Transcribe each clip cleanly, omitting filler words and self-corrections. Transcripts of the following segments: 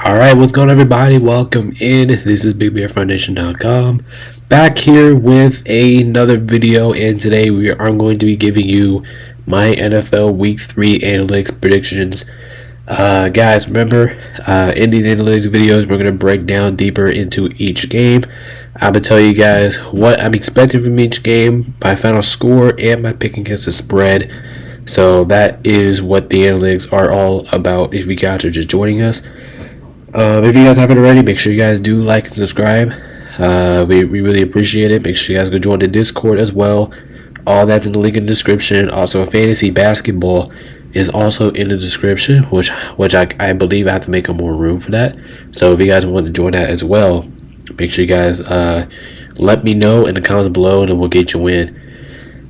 Alright, what's going on, everybody? Welcome in. This is BigBearFoundation.com back here with another video, and today I'm going to be giving you my NFL Week 3 analytics predictions. Guys, remember, in these analytics videos, we're going to break down deeper into each game. I'm going to tell you guys what I'm expecting from each game, my final score, and my pick against the spread. So that is what the analytics are all about if you guys are just joining us. If you guys haven't already, make sure you guys do like and subscribe. We really appreciate it. Make sure you guys go join the Discord as well. All that's in the link in the description. Also, fantasy basketball is also in the description, which I believe I have to make a more room for that. So if you guys want to join that as well, make sure you guys let me know in the comments below, and we'll get you in.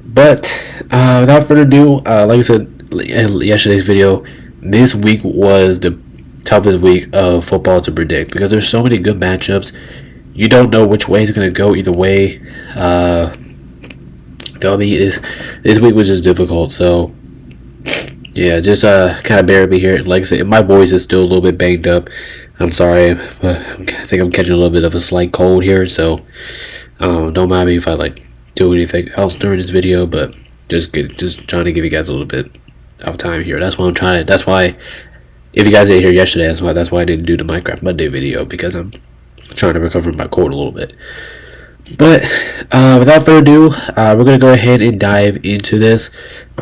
But without further ado, like I said in yesterday's video, this week was the toughest week of football to predict because there's so many good matchups. You don't know which way it's going to go either way. This week was just difficult. So yeah, just kind of bear with me here. Like I said, my voice is still a little bit banged up. I'm sorry, but I think I'm catching a little bit of a slight cold here. So don't mind me if I do anything else during this video, but just trying to give you guys a little bit of time here. That's why. If you guys didn't hear yesterday, that's why I didn't do the Minecraft Monday video, because I'm trying to recover my cold a little bit. But without further ado, we're going to go ahead and dive into this.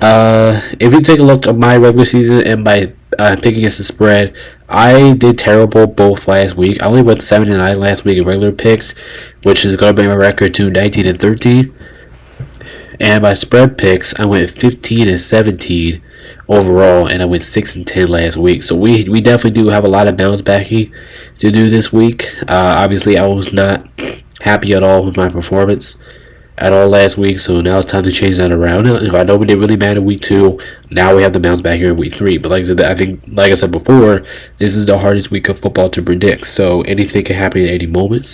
If you take a look at my regular season and my pick against the spread, I did terrible both last week. I only went 7-9 last week in regular picks, which is going to bring my record to 19-13. And my spread picks, I went 15-17 overall, and I went 6-10 last week. So we definitely do have a lot of bounce backing to do this week. Obviously, I was not happy at all with my performance at all last week, so now it's time to change that around. If I know we did really bad in week 2, now we have the bounce back here in week 3. But like I said before, this is the hardest week of football to predict, so anything can happen at any moment.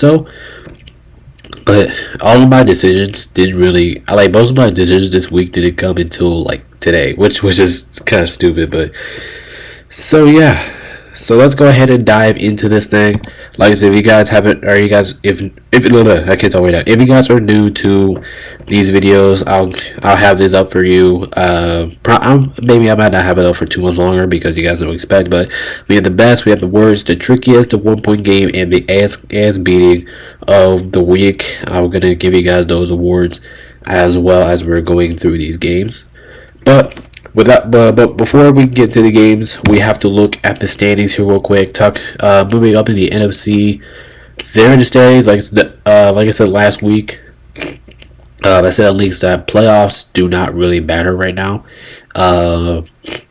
But all of my decisions didn't really. Most of my decisions this week didn't come until today, which was just kind of stupid. But so yeah, so let's go ahead and dive into this thing. Like I said, if you guys haven't, or you guys, if I can't talk right now. If you guys are new to these videos, I'll have this up for you. Maybe I might not have it up for too much longer because you guys don't expect. But we have the best, we have the worst, the trickiest, the 1-point game, and the ass beating of the week. I'm gonna give you guys those awards as well as we're going through these games. But before we get to the games, we have to look at the standings here real quick. Moving up in the NFC, they're in the standings. Like I said last week, I said at least that playoffs do not really matter right now.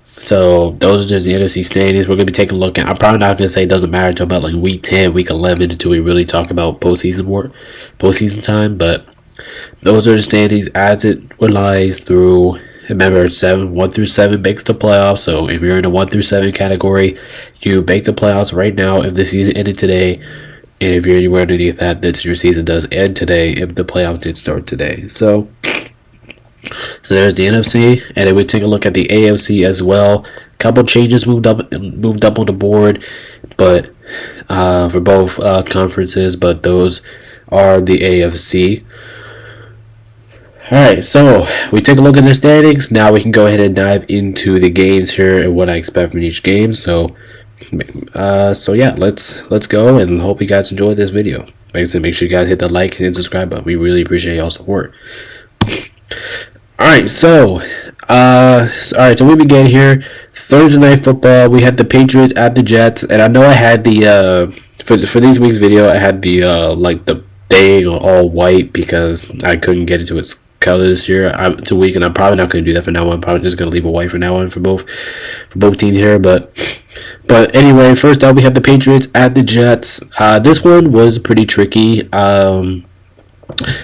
So those are just the NFC standings. We're gonna be taking a look at. I'm probably not gonna say it doesn't matter until about week 10, week 11, until we really talk about postseason time. But those are the standings as it relies through. Remember, 1 through 7 makes the playoffs. So if you're in the 1 through 7 category, you make the playoffs right now if the season ended today. And if you're anywhere underneath that, your season does end today if the playoffs did start today. So there's the NFC, and then we take a look at the AFC as well. A couple changes moved up on the board, but for both conferences, but those are the AFC. Alright, so we take a look at the standings. Now we can go ahead and dive into the games here and what I expect from each game. So yeah, let's go, and hope you guys enjoyed this video. Like I said, make sure you guys hit the like and subscribe button. We really appreciate y'all's support. Alright, so we begin here. Thursday night football. We had the Patriots at the Jets, and I know I had the for this week's video, I had the the thing all white because I couldn't get into its color this year to week, and I'm probably not going to do that for now on. I'm probably just going to leave it white for now on for both teams here. But anyway, first up we have the Patriots at the Jets. This one was pretty tricky. I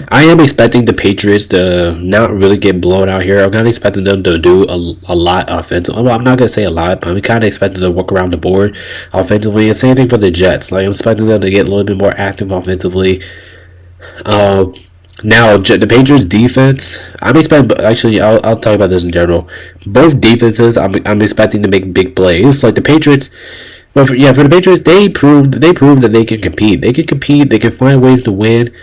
am expecting the Patriots to not really get blown out here. I'm not expecting them to do a lot offensively. I'm not going to say a lot, but I'm kind of expecting them to work around the board offensively. And same thing for the Jets. I'm expecting them to get a little bit more active offensively. Now, the Patriots defense, I'm expecting, actually, I'll talk about this in general. Both defenses, I'm expecting to make big plays. The Patriots, Well, for the Patriots, they proved that they can compete. They can compete. They can find ways to win.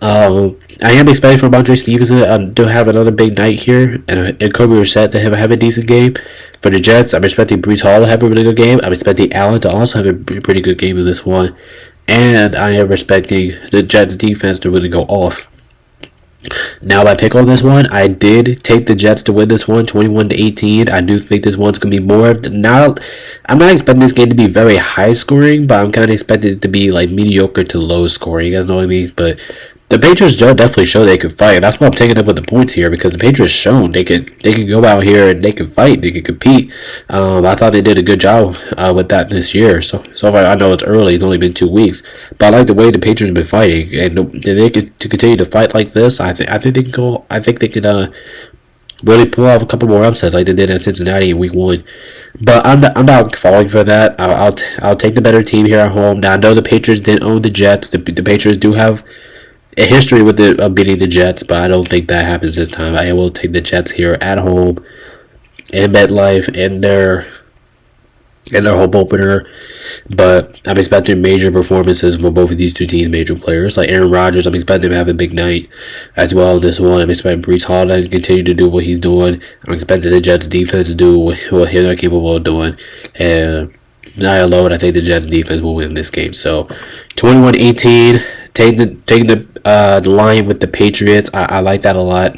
I am expecting from Andre Stevenson to have another big night here, and Kobe Brissett to have a decent game. For the Jets, I'm expecting Breece Hall to have a really good game. I'm expecting Allen to also have a pretty good game in this one, and I am expecting the Jets defense to really go off. Now, my pick on this one, I did take the Jets to win this one, 21-18. I do think this one's gonna be more. Not, I'm not expecting this game to be very high scoring, but I'm kind of expecting it to be like mediocre to low scoring. You guys know what I mean? But the Patriots definitely show they could fight. That's why I'm taking them with the points here, because the Patriots shown they could go out here and they can fight, they can compete. I thought they did a good job with that this year. So far, I know it's early; it's only been 2 weeks, but I like the way the Patriots have been fighting, and they could to continue to fight like this. I think they can go. I think they could really pull off a couple more upsets like they did at Cincinnati in Week 1. But I'm not falling for that. I'll take the better team here at home. Now I know the Patriots didn't own the Jets. The Patriots do have a history with beating the Jets, but I don't think that happens this time. I will take the Jets here at home in MetLife in their home opener. But I'm expecting major performances from both of these two teams, major players. Like Aaron Rodgers, I'm expecting him to have a big night as well this one. I'm expecting Breece Hall to continue to do what he's doing. I'm expecting the Jets defense to do what they're capable of doing. And not alone, I think the Jets defense will win this game. So 21-18. Taking the line with the Patriots. I like that a lot,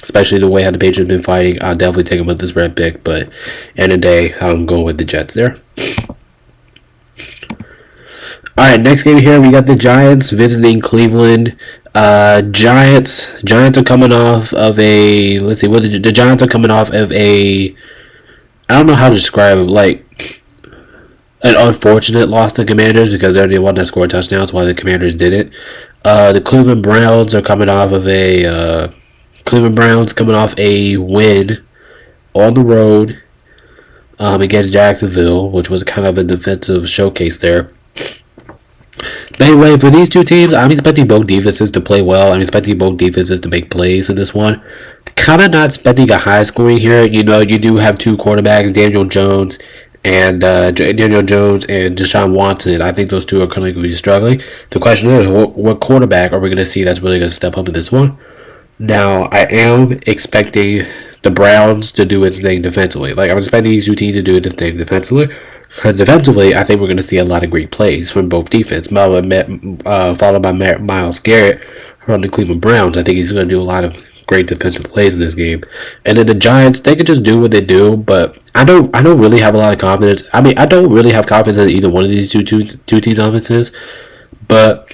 especially the way how the Patriots have been fighting. I'll definitely take them with this red pick, but end of the day, I'm going with the Jets there. Alright, next game here, we got the Giants visiting Cleveland. Giants are coming off of a, let's see, the Giants are coming off of a, I don't know how to describe it, like an unfortunate loss to Commanders, because they're the one that scored touchdowns while the Commanders didn't. The Cleveland Browns are coming off of a win on the road against Jacksonville, which was kind of a defensive showcase there. But anyway, for these two teams, I'm expecting both defenses to play well. I'm expecting both defenses to make plays in this one. Kind of not expecting a high scoring here. You know, you do have two quarterbacks, Daniel Jones and Deshaun Watson. I think those two are currently going to be struggling. The question is, what quarterback are we going to see that's really going to step up in this one? Now, I am expecting the Browns to do its thing defensively. Like, I'm expecting these two teams to do its thing defensively. Defensively, I think we're going to see a lot of great plays from both defense, followed by Myles Garrett from the Cleveland Browns. I think he's going to do a lot of great defensive plays in this game. And then the Giants, they could just do what they do, but I don't really have a lot of confidence. I mean, I don't really have confidence in either one of these two teams' offenses. But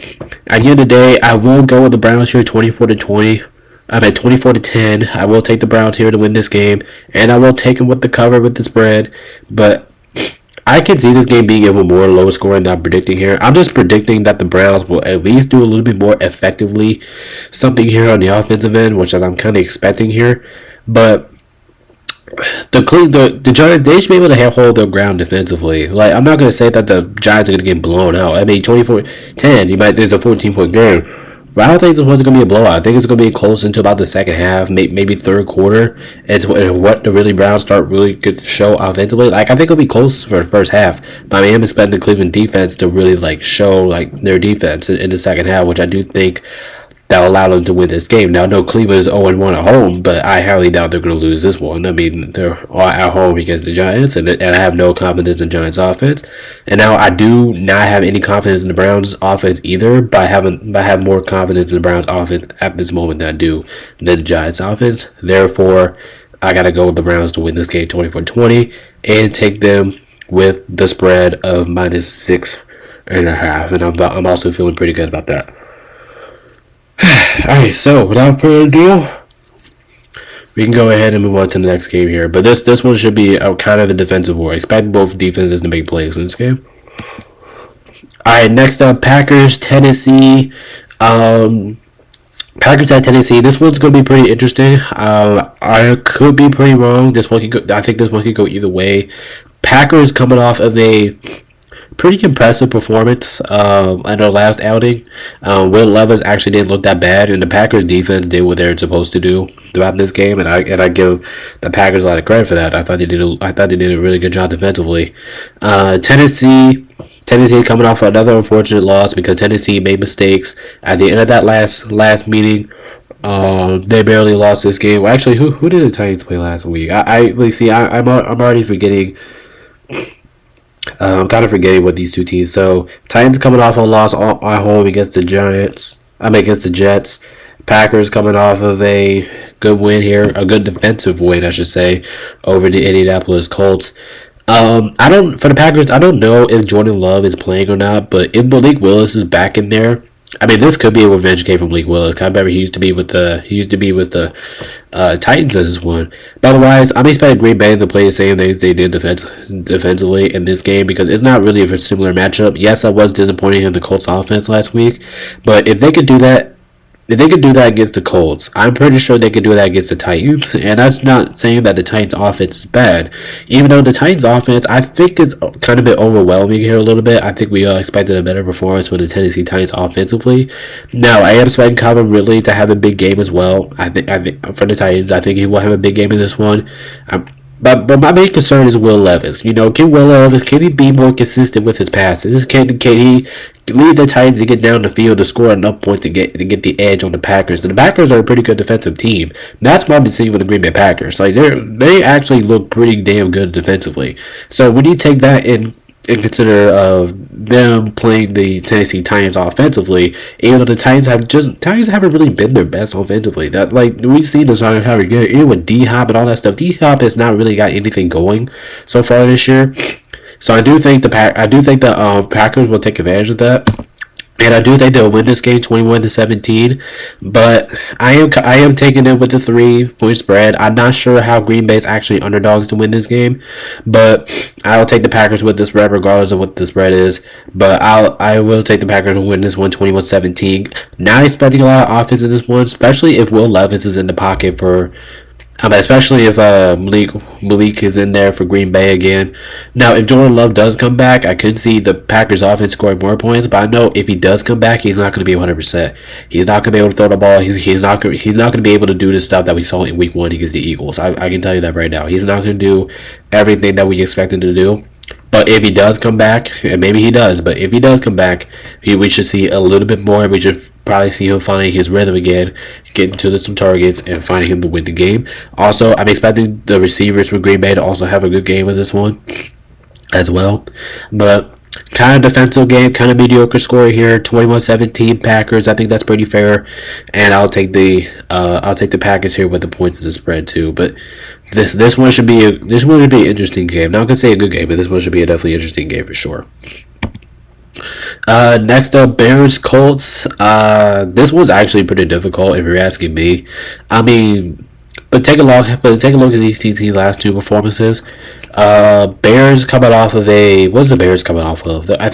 at the end of the day, I will go with the Browns here 24-20. I'm at 24-10. I will take the Browns here to win this game, and I will take them with the cover with the spread. But I can see this game being even more low scoring than I'm predicting here. I'm just predicting that the Browns will at least do a little bit more effectively something here on the offensive end, which I'm kind of expecting here. But the Giants, they should be able to hold their ground defensively. Like, I'm not going to say that the Giants are going to get blown out. I mean, 24-10, there's a 14-point game. But I don't think this one's going to be a blowout. I think it's going to be close into about the second half, maybe third quarter. And what the really Browns start really good to show offensively. Like, I think it'll be close for the first half. But I am expecting the Cleveland defense to really, like, show, like, their defense in the second half, which I do think that'll allow them to win this game. Now, I know Cleveland is 0-1 at home, but I highly doubt they're going to lose this one. I mean, they're at home against the Giants, and I have no confidence in the Giants' offense. And now I do not have any confidence in the Browns' offense either, but I have more confidence in the Browns' offense at this moment than I do the Giants' offense. Therefore, I got to go with the Browns to win this game 24-20 and take them with the spread of -6.5. And I'm also feeling pretty good about that. Alright, so without further ado, we can go ahead and move on to the next game here. But this one should be a kind of a defensive war. Expect both defenses to make plays in this game. Alright, next up, Packers, Tennessee. Packers at Tennessee. This one's going to be pretty interesting. I could be pretty wrong. I think this one could go either way. Packers coming off of a pretty impressive performance in their last outing. Will Levis actually didn't look that bad, and the Packers defense did what they're supposed to do throughout this game, and I give the Packers a lot of credit for that. I thought they did a really good job defensively. Tennessee coming off another unfortunate loss because Tennessee made mistakes at the end of that last meeting. They barely lost this game. Well, actually, who did the Titans play last week? I'm already forgetting. I'm kind of forgetting what these two teams. So Titans coming off a loss at home against the Giants. Against the Jets. Packers coming off of a good win here, a good defensive win, I should say, over the Indianapolis Colts. For the Packers, I don't know if Jordan Love is playing or not, but if Malik Willis is back in there, I mean, this could be a revenge game from Malik Willis. I remember he used to be with the Titans as this one. But otherwise, I'm expecting Green Bay to play the same things they did defensively in this game because it's not really a similar matchup. Yes, I was disappointed in the Colts offense last week, but if they could do that against the Colts, I'm pretty sure they could do that against the Titans. And that's not saying that the Titans offense is bad. Even though the Titans offense, I think it's kind of been overwhelming here a little bit. I think we expected a better performance from the Tennessee Titans offensively. Now, I am expecting Calvin Ridley to have a big game as well. I think for the Titans, I think he will have a big game in this one. But my main concern is Will Levis. Can Will Levis, can he be more consistent with his passes? Can he lead the Titans to get down the field to score enough points to get the edge on the Packers? And the Packers are a pretty good defensive team. And that's what I've been seeing with the Green Bay Packers. Like they actually look pretty damn good defensively. So when you take that in consider of them playing the Tennessee Titans offensively, even though the Titans haven't really been their best offensively. That we see the Titans having good, even with D Hop and all that stuff. D Hop has not really got anything going so far this year. So I do think the Packers will take advantage of that. And I do think they'll win this game 21-17, but I am taking it with the 3-point spread. I'm not sure how Green Bay's actually underdogs to win this game, but I'll take the Packers with this spread regardless of what the spread is. But I will take the Packers to win this one 21-17. Not expecting a lot of offense in this one, especially if Will Levis is in the pocket for. Especially if Malik is in there for Green Bay again. Now, if Jordan Love does come back, I could see the Packers offense scoring more points. But I know if he does come back, he's not going to be 100%. He's not going to be able to throw the ball. He's not going to be able to do the stuff that we saw in Week 1 against the Eagles. I can tell you that right now. He's not going to do everything that we expect him to do. But if he does come back, and maybe he does, but if he does come back, we should see a little bit more. We should probably see him finding his rhythm again, getting to some targets, and finding him to win the game. Also, I'm expecting the receivers for Green Bay to also have a good game with this one as well. But kind of defensive game, kind of mediocre score here, 21-17 Packers. I think that's pretty fair, and I'll take the Packers here with the points as a spread too. But this one should be an interesting game. Not gonna say a good game, but this one should be a definitely interesting game for sure. Next up, Bears Colts. This one's actually pretty difficult if you're asking me. I mean, but take a look at these teams' last two performances. Bears coming off of what are the Bears coming off of? I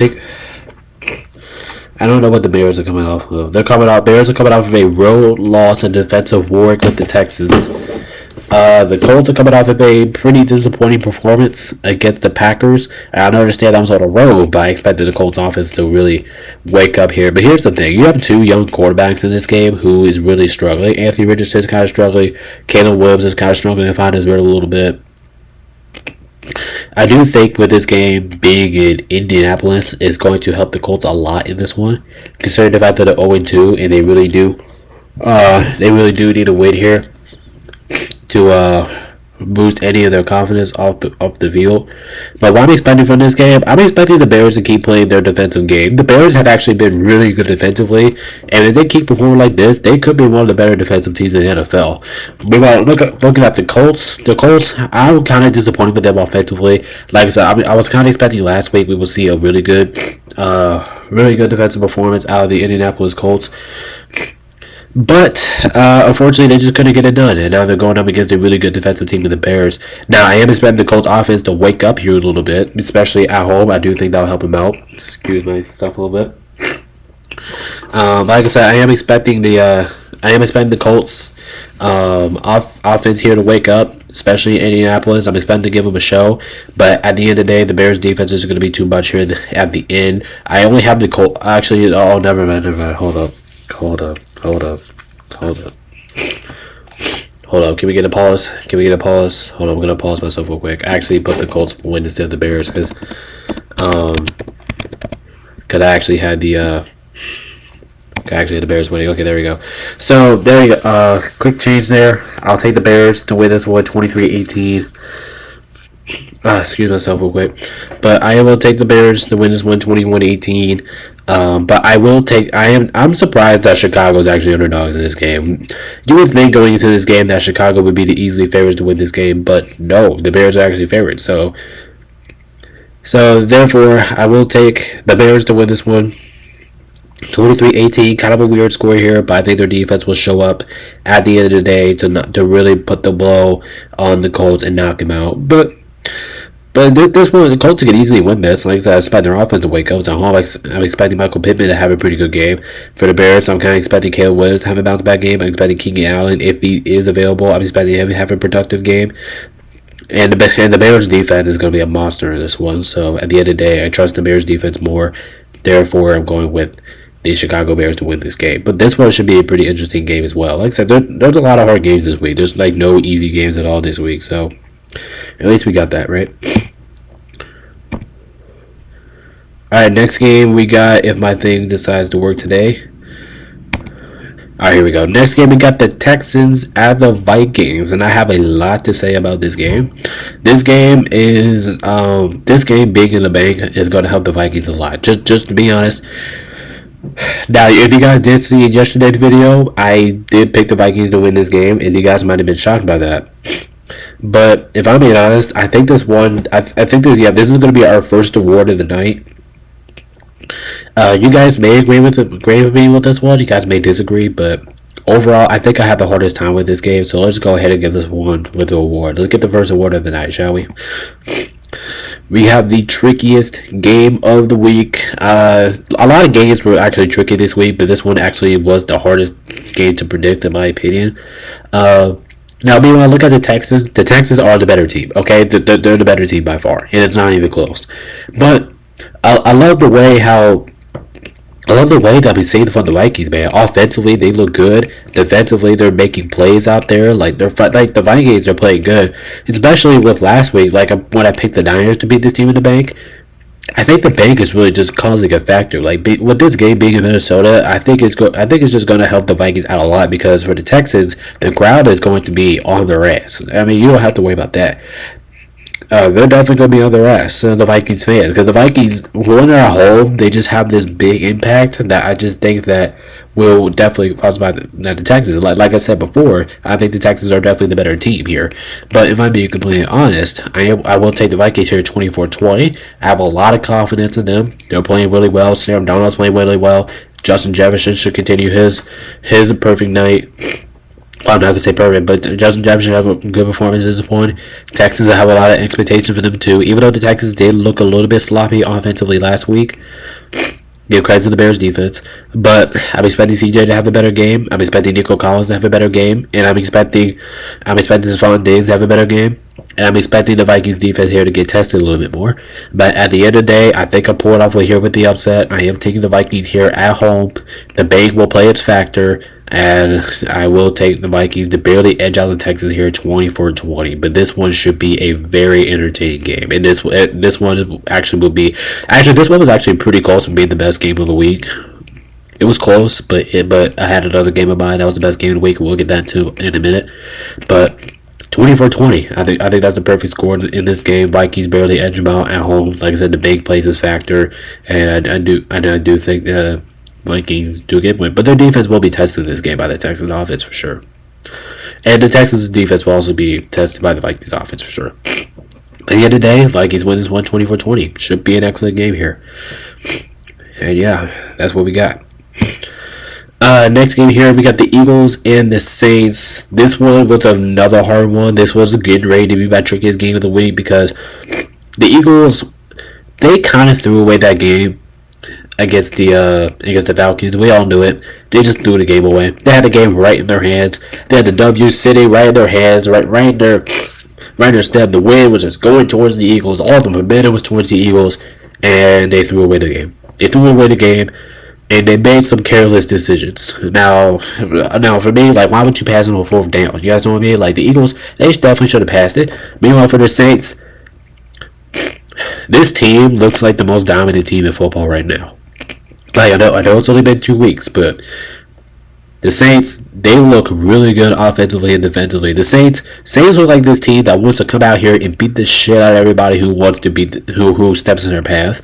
don't know what the Bears are coming off of. Bears are coming off of a road loss and defensive war with the Texans. The Colts are coming off of a pretty disappointing performance against the Packers. I understand that was on the road, but I expected the Colts offense to really wake up here. But here's the thing. You have two young quarterbacks in this game who is really struggling. Anthony Richardson is kind of struggling. Caleb Williams is kind of struggling to find his rhythm a little bit. I do think with this game being in Indianapolis is going to help the Colts a lot in this one, considering the fact that they're 0-2 and they really do need a win here to boost any of their confidence off the field. But what I'm expecting from this game, I'm expecting the Bears to keep playing their defensive game. The Bears have actually been really good defensively, and if they keep performing like this, they could be one of the better defensive teams in the NFL. But looking at the Colts, I'm kind of disappointed with them offensively. Like I said, I was kind of expecting last week we would see a really good defensive performance out of the Indianapolis Colts. But unfortunately, they just couldn't get it done, and now they're going up against a really good defensive team in the Bears. Now, I am expecting the Colts offense to wake up here a little bit, especially at home. I do think that'll help them out. Excuse myself a little bit. Like I said, I am expecting the Colts offense here to wake up, especially in Indianapolis. I'm expecting to give them a show, but at the end of the day, the Bears defense is going to be too much here at the end. I only have the Colts. Actually, oh, never mind. Hold up. Can we get a pause? Hold on, I'm going to pause myself real quick. I actually put the Colts win instead of the Bears because I actually had the Bears winning. Okay, there we go. So, there you go. Quick change there. I'll take the Bears to win this one, 23-18. Excuse myself real quick. But I will take the Bears to win this one, 21-18. But I'm surprised that Chicago is actually underdogs in this game. You would think going into this game that Chicago would be the easily favorites to win this game, but no, the Bears are actually favorites. So therefore, I will take the Bears to win this one. 23-18, kind of a weird score here, but I think their defense will show up at the end of the day to really put the blow on the Colts and knock them out. But this one, the Colts could easily win this. Like I said, I expect their offense to wake up. So I'm expecting Michael Pittman to have a pretty good game. For the Bears, I'm kind of expecting Caleb Williams to have a bounce back game. I'm expecting Keenan Allen, if he is available, I'm expecting him to have a productive game. And the Bears defense is going to be a monster in this one. So at the end of the day, I trust the Bears defense more. Therefore, I'm going with the Chicago Bears to win this game. But this one should be a pretty interesting game as well. Like I said, there's a lot of hard games this week. There's like no easy games at all this week. So at least we got that, right? Alright, next game we got, if my thing decides to work today. Alright, here we go. Next game we got the Texans at the Vikings, and I have a lot to say about this game. This game big in the bank is going to help the Vikings a lot. Just to be honest. Now, if you guys did see in yesterday's video, I did pick the Vikings to win this game, and you guys might have been shocked by that. But if I'm being honest, I think this is going to be our first award of the night. You guys may agree with me with this one. You guys may disagree, but overall, I think I have the hardest time with this game. So let's go ahead and give this one with the award. Let's get the first award of the night, shall we? We have the trickiest game of the week. A lot of games were actually tricky this week, but this one actually was the hardest game to predict, in my opinion. Now, when I look at the Texans are the better team. Okay, they're the better team by far, and it's not even close. But I love the way that we see from the Vikings, man. Offensively, they look good. Defensively, they're making plays out there. Like the Vikings are playing good, especially with last week. Like when I picked the Niners to beat this team in the bank, I think the bank is really just causing a factor. Like with this game being in Minnesota, I think it's just going to help the Vikings out a lot, because for the Texans, the crowd is going to be on their ass. I mean, you don't have to worry about that. They're definitely going to be on their ass, the Vikings fans, because the Vikings, when they're at home, they just have this big impact that I just think that will definitely cause the Texans. Like I said before, I think the Texans are definitely the better team here. But if I'm being completely honest, I will take the Vikings here 24-20. I have a lot of confidence in them. They're playing really well. Sam Darnold's playing really well. Justin Jefferson should continue his perfect night. Well, I'm not going to say perfect, but Justin Jefferson have a good performance at this point. Texans have a lot of expectations for them too. Even though the Texans did look a little bit sloppy offensively last week, give credit to the Bears defense. But I'm expecting CJ to have a better game. I'm expecting Nico Collins to have a better game, and I'm expecting Stephon Diggs to have a better game. And I'm expecting the Vikings defense here to get tested a little bit more. But at the end of the day, I think I'm pulling off here with the upset. I am taking the Vikings here at home. The bank will play its factor. And I will take the Vikings to barely edge out the Texans here 24-20. But this one should be a very entertaining game. And this one actually will be... Actually, this one was actually pretty close to being the best game of the week. It was close, but I had another game of mine that was the best game of the week. We'll get that to in a minute. But 24-20. I think that's the perfect score in this game. Vikings barely edge them out at home. Like I said, the big plays is factor. And I do think... Vikings do get win, but their defense will be tested in this game by the Texans offense for sure. And the Texans defense will also be tested by the Vikings offense for sure. But at the end of the day, Vikings win this one 24-20. Should be an excellent game here. And yeah, that's what we got. Next game here, we got the Eagles and the Saints. This one was another hard one. This was getting ready to be my trickiest game of the week, because the Eagles, they kind of threw away that game against the Falcons. We all knew it. They just threw the game away. They had the game right in their hands. They had the W sitting right in their hands, right in their Right instead, the wind was just going towards the Eagles. All the momentum was towards the Eagles, and they threw away the game. They threw away the game, and they made some careless decisions. Now for me, like, why would you pass it on 4th down? You guys know what I mean? Like, the Eagles, they definitely should have passed it. Meanwhile, for the Saints, this team looks like the most dominant team in football right now. Like, I know it's only been 2 weeks, but the Saints, they look really good offensively and defensively. The Saints look like this team that wants to come out here and beat the shit out of everybody who wants to beat who steps in their path.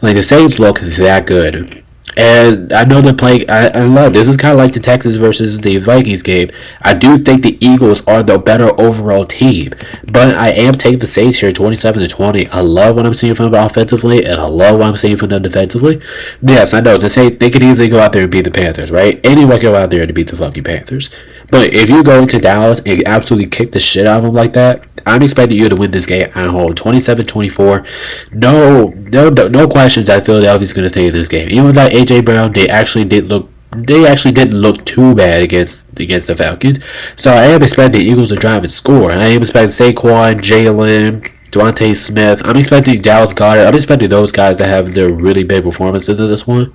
Like, the Saints look that good. And I know they're playing. I love this. Is kind of like the Texans versus the Vikings game. I do think the Eagles are the better overall team, but I am taking the Saints here, 27-20. I love what I'm seeing from them offensively, and I love what I'm seeing from them defensively. Yes, I know the Saints, they could easily go out there and beat the Panthers, right? Anyone can go out there to beat the fucking Panthers. But if you go into Dallas and absolutely kick the shit out of them like that, I'm expecting you to win this game at home, 27-24. No questions that Philadelphia's going to stay in this game. Even without AJ Brown, they actually didn't look too bad against the Falcons. So I am expecting the Eagles to drive and score. And I am expecting Saquon, Jalen, Devontae Smith. I'm expecting Dallas Goedert. I'm expecting those guys to have their really big performances in this one.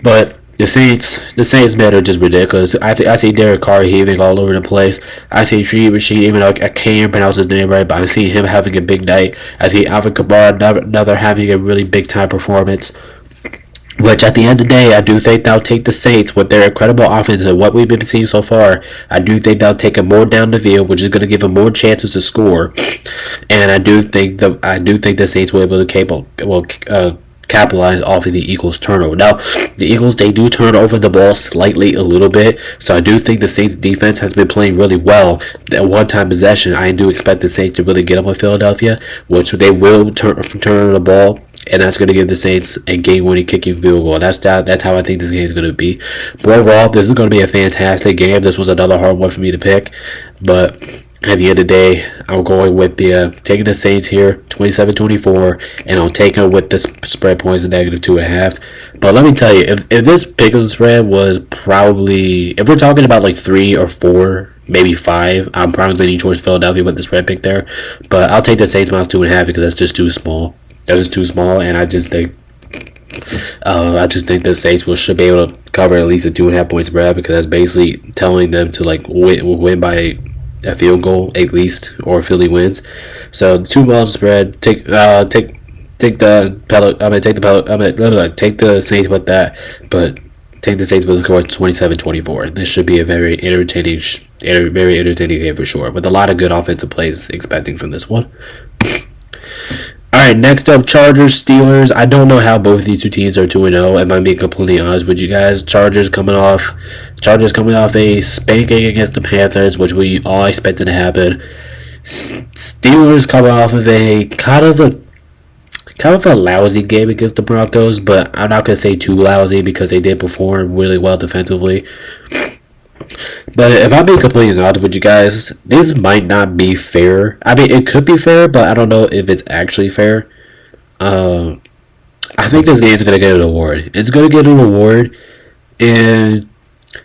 But the Saints, man, are just ridiculous. I see Derek Carr heaving all over the place. I see Rashid, even though I can't pronounce his name right, but I see him having a big night. I see Alvin Kamara another having a really big time performance. Which, at the end of the day, I do think they'll take the Saints with their incredible offense and what we've been seeing so far. I do think they'll take them more down the field, which is going to give them more chances to score. And I do think the Saints will be able to capitalize off of the Eagles' turnover. Now, the Eagles, they do turn over the ball slightly a little bit, so I do think the Saints' defense has been playing really well. At one-time possession, I do expect the Saints to really get up with Philadelphia, which they will turn the ball, and that's going to give the Saints a game-winning kicking field goal. That's how I think this game is going to be. But overall, this is going to be a fantastic game. This was another hard one for me to pick, but at the end of the day, I'm going with taking the Saints here, 27-24, and I'll take them with the spread points of -2.5. But let me tell you, if this pick'em spread was probably, if we're talking about like 3 or 4, maybe 5, I'm probably leaning towards Philadelphia with the spread pick there. But I'll take the Saints -2.5 because that's just too small. That's just too small, and I just think the Saints should be able to cover at least a 2.5 point spread, because that's basically telling them to like win by a field goal at least, or Philly wins. So the 2 spread. Take the Saints with that, but take the Saints with the score 27-24. This should be a very entertaining game for sure, with a lot of good offensive plays expecting from this one. Alright, next up, Chargers, Steelers. I don't know how both of these two teams are 2-0, if I'm being completely honest with you guys. Chargers coming off a spanking against the Panthers, which we all expected to happen. Steelers coming off of a kind of a lousy game against the Broncos, but I'm not going to say too lousy because they did perform really well defensively. But if I'm being completely honest with you guys, this might not be fair. I mean, it could be fair, but I don't know if it's actually fair. I think this game is going to get an award. It's going to get an award, and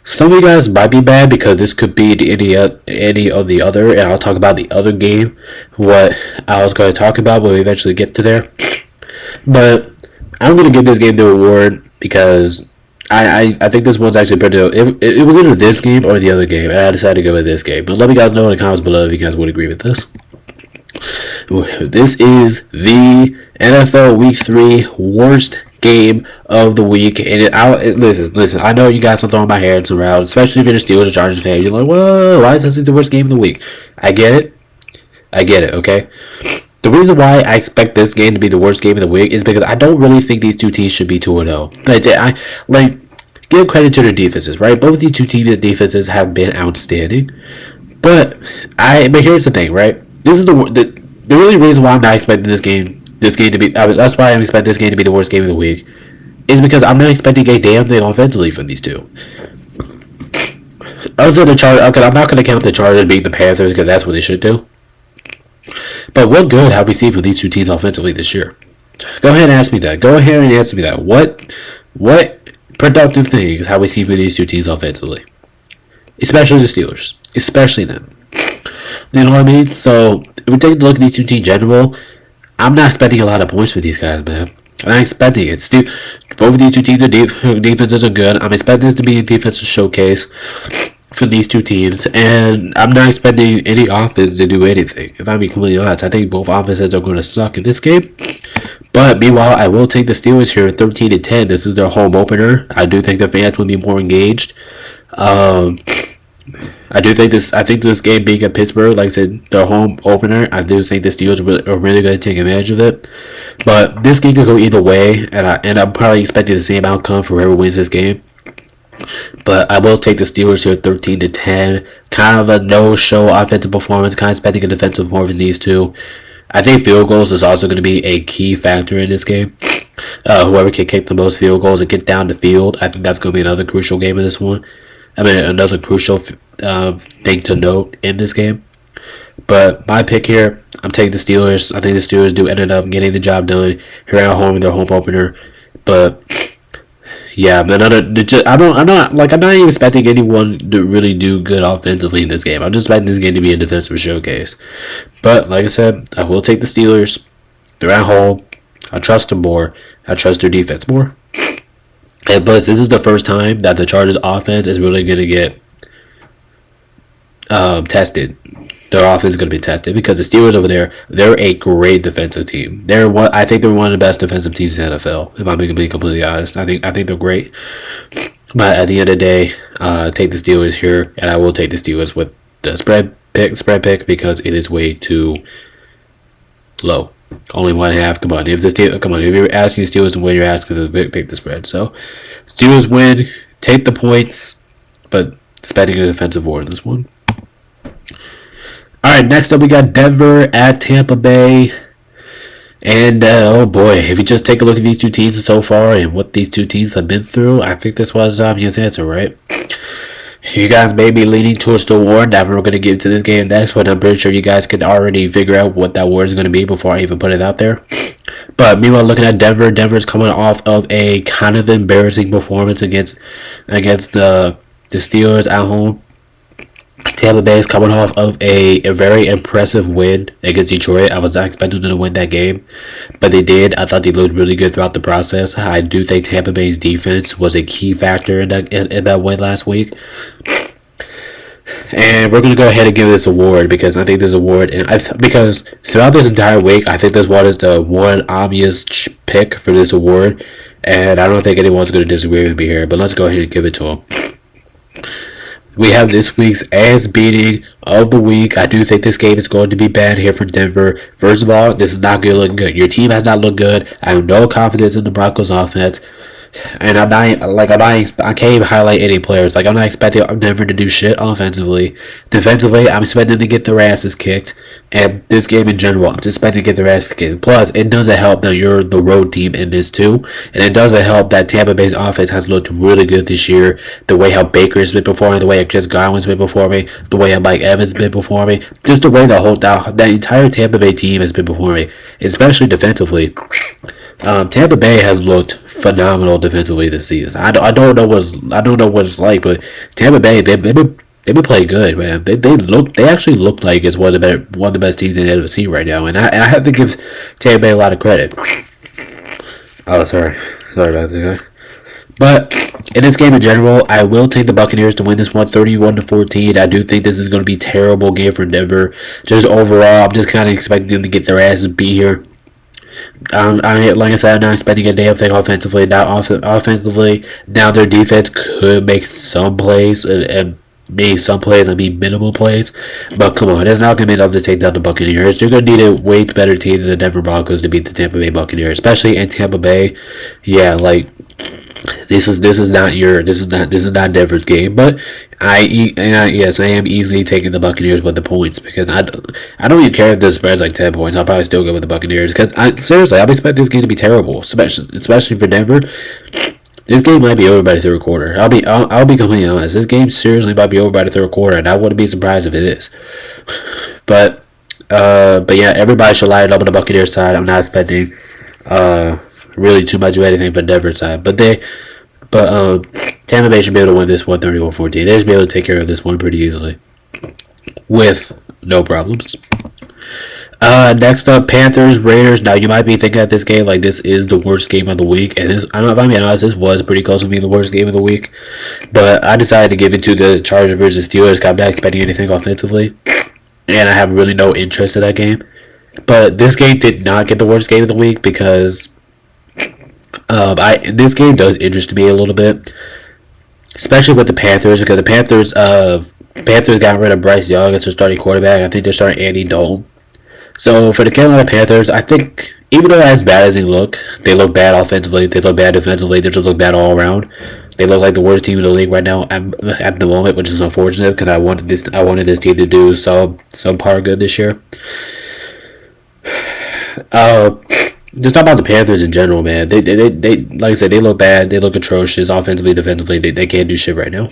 some of you guys might be bad because this could be any of the other, and I'll talk about the other game, what I was going to talk about when we eventually get to there. But I'm going to give this game the award because I think this one's actually pretty good. It was either this game or the other game, and I decided to go with this game. But let me guys know in the comments below if you guys would agree with this. This is the NFL Week 3 worst game of the week. And listen, I know you guys are throwing my hair around, especially if you're a Steelers or Chargers fan. You're like, whoa, why is this the worst game of the week? I get it, okay? The reason why I expect this game to be the worst game of the week is because I don't really think these two teams should be 2-0. Give credit to their defenses, right? Both these two teams' defenses have been outstanding. But here's the thing, right? This is the really reason why I'm not expecting this game to be. That's why I'm expecting this game to be the worst game of the week, is because I'm not expecting a damn thing offensively from these two. Other than the Chargers, okay, I'm not going to count the Chargers beating the Panthers because that's what they should do. But what good have we seen from these two teams offensively this year? Go ahead and ask me that. Go ahead and answer me that. What productive things have we seen from these two teams offensively? Especially the Steelers. Especially them. You know what I mean? So if we take a look at these two teams in general, I'm not expecting a lot of points for these guys, man. I'm not expecting it. Still, both of these two teams' defenses are good. I'm expecting this to be a defensive showcase for these two teams, and I'm not expecting any offense to do anything. If I'm being completely honest, I think both offenses are going to suck in this game. But meanwhile, I will take the Steelers here, 13-10. This is their home opener. I do think the fans will be more engaged. I think this game being at Pittsburgh, like I said, their home opener, I do think the Steelers are really going to take advantage of it. But this game could go either way, and I'm probably expecting the same outcome for whoever wins this game. But I will take the Steelers here, 13-10. Kind of a no-show offensive performance. Kind of expecting a defensive performance in these two. I think field goals is also going to be a key factor in this game. Whoever can kick the most field goals and get down the field, I think that's going to be another crucial game in this one. I mean, another crucial thing to note in this game. But my pick here, I'm taking the Steelers. I think the Steelers do end up getting the job done here at home in their home opener. But yeah, but I'm not even expecting anyone to really do good offensively in this game. I'm just expecting this game to be a defensive showcase. But like I said, I will take the Steelers. They're at home. I trust them more. I trust their defense more. And plus, this is the first time that the Chargers offense is really going to get tested. Their offense is going to be tested because the Steelers over there, they're a great defensive team. I think they're one of the best defensive teams in the NFL. If I'm being completely honest, I think they're great. But at the end of the day, take the Steelers here, and I will take the Steelers with the spread pick because it is way too low. Only 1.5. Come on, if you're asking the Steelers to win, you're asking to pick the spread. So, Steelers win, take the points, but expecting a defensive war in this one. All right, next up we got Denver at Tampa Bay, and oh boy, if you just take a look at these two teams so far and what these two teams have been through, I think this was obvious answer, right? You guys may be leaning towards the award that we're going to give to this game next, but I'm pretty sure you guys can already figure out what that award is going to be before I even put it out there. But meanwhile, looking at Denver's coming off of a kind of embarrassing performance against the Steelers at home. Tampa Bay is coming off of a very impressive win against Detroit. I was not expecting them to win that game, but they did. I thought they looked really good throughout the process. I do think Tampa Bay's defense was a key factor in that win last week. And we're going to go ahead and give this award because I think this award, because throughout this entire week, I think this one is the one obvious pick for this award, and I don't think anyone's going to disagree with me here, but let's go ahead and give it to them. We have this week's ass beating of the week. I do think this game is going to be bad here for Denver. First of all, this is not going to look good. Your team has not looked good. I have no confidence in the Broncos offense. And I can't even highlight any players. I'm not expecting Denver to do shit offensively. Defensively, I'm expecting them to get their asses kicked. And this game in general, I'm just expecting to get their asses kicked. Plus, it doesn't help that you're the road team in this too. And it doesn't help that Tampa Bay's offense has looked really good this year. The way how Baker's been performing, the way how Chris Godwin's been performing, the way how Mike Evans has been performing. Just the way that entire Tampa Bay team has been performing, especially defensively. Tampa Bay has looked phenomenal defensively this season. I don't know what it's like, but Tampa Bay they've been playing good, man. They actually look like it's one of the best teams in the NFC right now, and I have to give Tampa Bay a lot of credit. Oh, sorry about this, guy. But in this game in general, I will take the Buccaneers to win this one, 31-14. I do think this is going to be a terrible game for Denver. Just overall, I'm just kind of expecting them to get their asses beat here. Like I said, I'm not expecting a damn thing offensively. Offensively, now their defense could make some plays, and maybe some plays, minimal plays. But come on, it's not going to be enough to take down the Buccaneers. You're going to need a way better team than the Denver Broncos to beat the Tampa Bay Buccaneers, especially in Tampa Bay. Yeah, this is not Denver's game, but I am easily taking the Buccaneers with the points because I don't even care if this spread's 10 points. I'll probably still go with the Buccaneers because seriously, I'm expecting this game to be terrible, especially for Denver. This game might be over by the third quarter. I'll be completely honest. This game seriously might be over by the third quarter, and I wouldn't be surprised if it is. But yeah, everybody should line up on the Buccaneers side. I'm not expecting really too much of anything for Denver's side, but Tampa Bay should be able to win this one 31-14. They should be able to take care of this one pretty easily with no problems. Next up, Panthers, Raiders. Now, you might be thinking at this game like this is the worst game of the week. And this, I don't know if I'm being honest, this was pretty close to being the worst game of the week. But I decided to give it to the Chargers versus Steelers. I'm not expecting anything offensively. And I have really no interest in that game. But this game did not get the worst game of the week because this game does interest me a little bit. Especially with the Panthers, because the Panthers got rid of Bryce Young as their starting quarterback. I think they're starting Andy Dalton. So for the Carolina Panthers, I think even though as bad as they look bad offensively, they look bad defensively, they just look bad all around. They look like the worst team in the league right now at the moment, which is unfortunate because I wanted this team to do some part good this year. Just talk about the Panthers in general, man. They like I said, they look bad. They look atrocious offensively, defensively. They can't do shit right now.